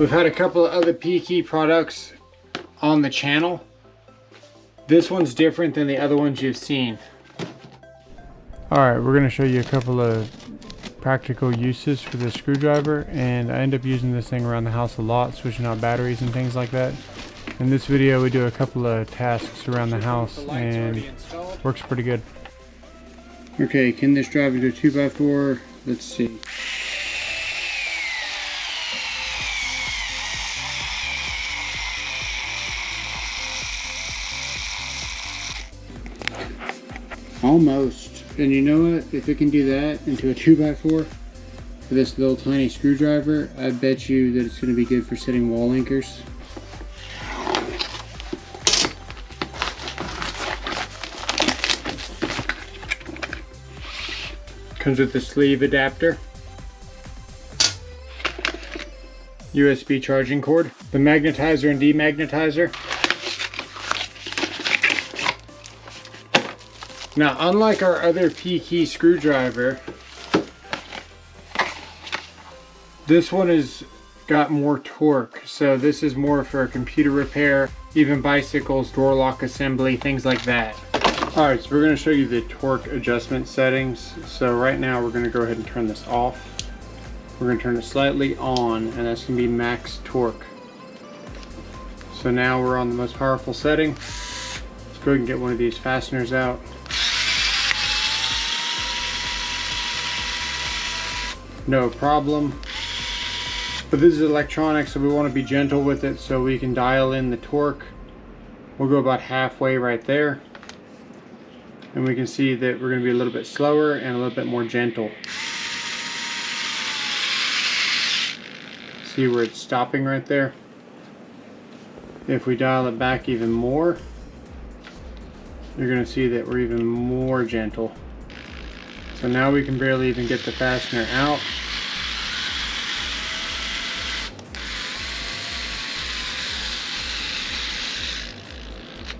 We've had a couple of other Pkey products on the channel. This one's different than the other ones you've seen. Alright, we're going to show you a couple of practical uses for the screwdriver, and I end up using this thing around the house a lot, switching out batteries and things like that. In this video we do a couple of tasks around the house and works pretty good. Okay, can this drive into a 2x4? Let's see. Almost. And you know what? If it can do that into a 2x4 for this little tiny screwdriver, I bet you that it's going to be good for setting wall anchors. Comes with the sleeve adapter, USB charging cord, the magnetizer and demagnetizer. Now, unlike our other Pkey screwdriver, this one has got more torque. So this is more for computer repair, even bicycles, door lock assembly, things like that. Alright, so we're going to show you the torque adjustment settings. So right now we're going to go ahead and turn this off. We're going to turn it slightly on, and that's going to be max torque. So now we're on the most powerful setting. Let's go ahead and get one of these fasteners out. No problem. But this is electronic, so we want to be gentle with it, so we can dial in the torque. We'll go about halfway right there. And we can see that we're going to be a little bit slower and a little bit more gentle. See where it's stopping right there? If we dial it back even more, you're going to see that we're even more gentle. So now we can barely even get the fastener out.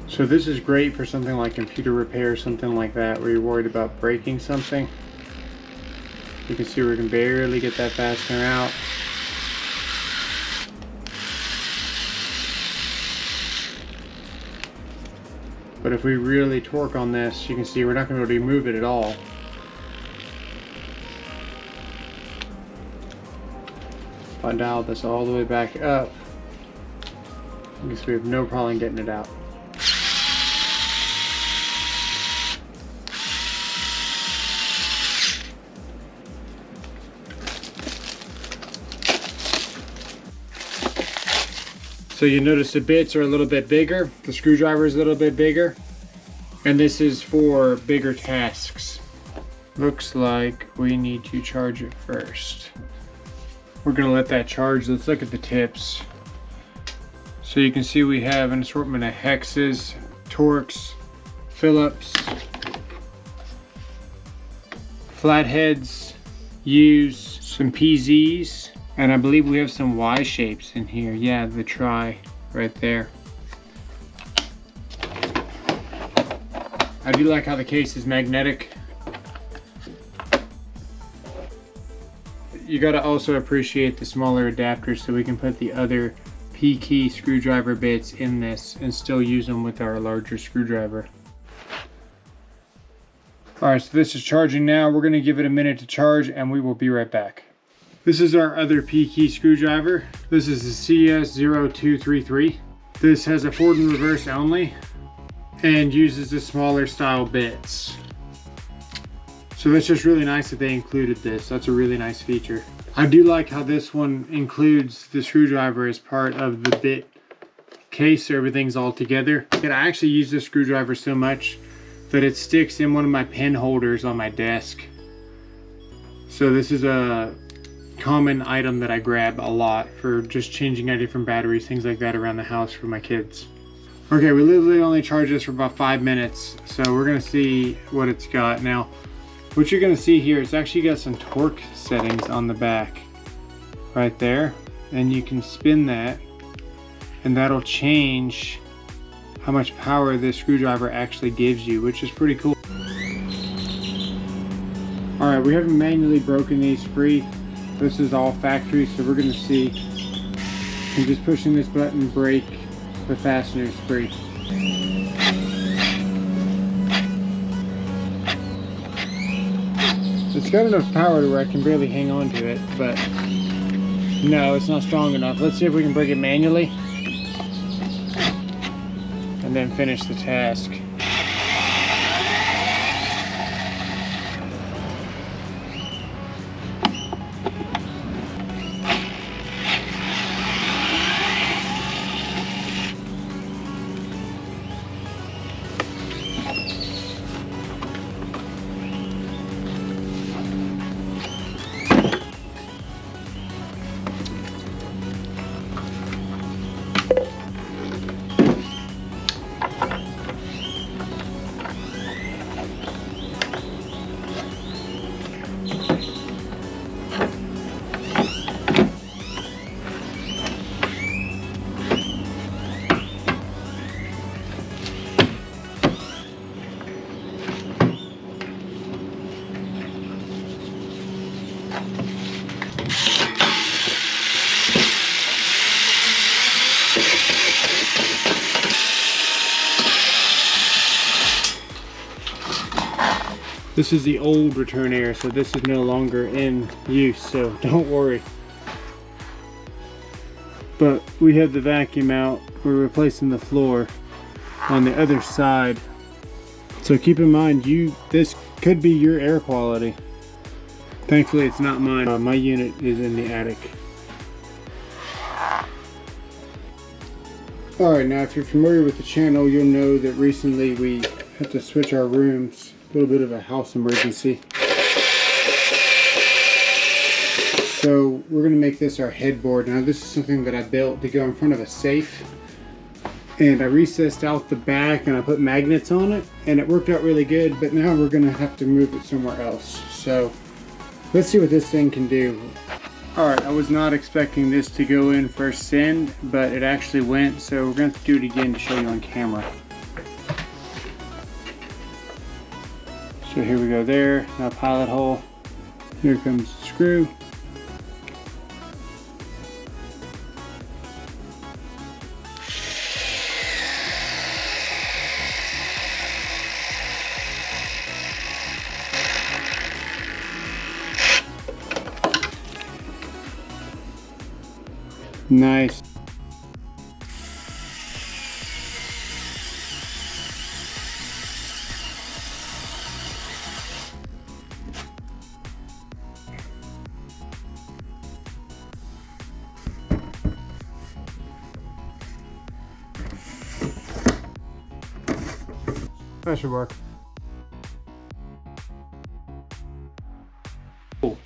So this is great for something like computer repair, something like that, where you're worried about breaking something. You can see we can barely get that fastener out. But if we really torque on this, you can see we're not going to be able to move it at all. If I dial this all the way back up, you can see we have no problem getting it out. So you notice the bits are a little bit bigger, the screwdriver is a little bit bigger, and this is for bigger tasks. Looks like we need to charge it first. We're going to let that charge. Let's look at the tips. So you can see we have an assortment of hexes, Torx, Phillips, flatheads, U's, some PZs, and I believe we have some Y shapes in here. Yeah, the tri right there. I do like how the case is magnetic. You gotta also appreciate the smaller adapters, so we can put the other Pkey screwdriver bits in this and still use them with our larger screwdriver. Alright, so this is charging now. We're gonna give it a minute to charge and we will be right back. This is our other Pkey screwdriver. This is the CS0233. This has a forward and reverse only and uses the smaller style bits. So that's just really nice that they included this. That's a really nice feature. I do like how this one includes the screwdriver as part of the bit case, so everything's all together. And I actually use this screwdriver so much that it sticks in one of my pen holders on my desk. So this is a common item that I grab a lot for just changing out different batteries, things like that around the house for my kids. Okay, we literally only charged this for about 5 minutes, so we're gonna see what it's got. Now, what you're gonna see here, it's actually got some torque settings on the back right there, and you can spin that and that'll change how much power this screwdriver actually gives you, which is pretty cool. All right, we haven't manually broken these free. This is all factory, so we're gonna see And just pushing this button, brake, the fastener is free. It's got enough power to where I can barely hang on to it, but no, it's not strong enough. Let's see if we can break it manually and then finish the task. This is the old return air, so this is no longer in use, so don't worry. But we have the vacuum out. We're replacing the floor on the other side. So keep in mind, this could be your air quality. Thankfully it's not mine. My unit is in the attic. Alright, now if you're familiar with the channel, you'll know that recently we had to switch our rooms. A little bit of a house emergency. So we're going to make this our headboard. Now this is something that I built to go in front of a safe. And I recessed out the back and I put magnets on it. And it worked out really good, but now we're going to have to move it somewhere else. So let's see what this thing can do. Alright, I was not expecting this to go in first send, but it actually went. So we're going to have to do it again to show you on camera. So here we go there, now pilot hole. Here comes the screw. Nice. That should work. Cool.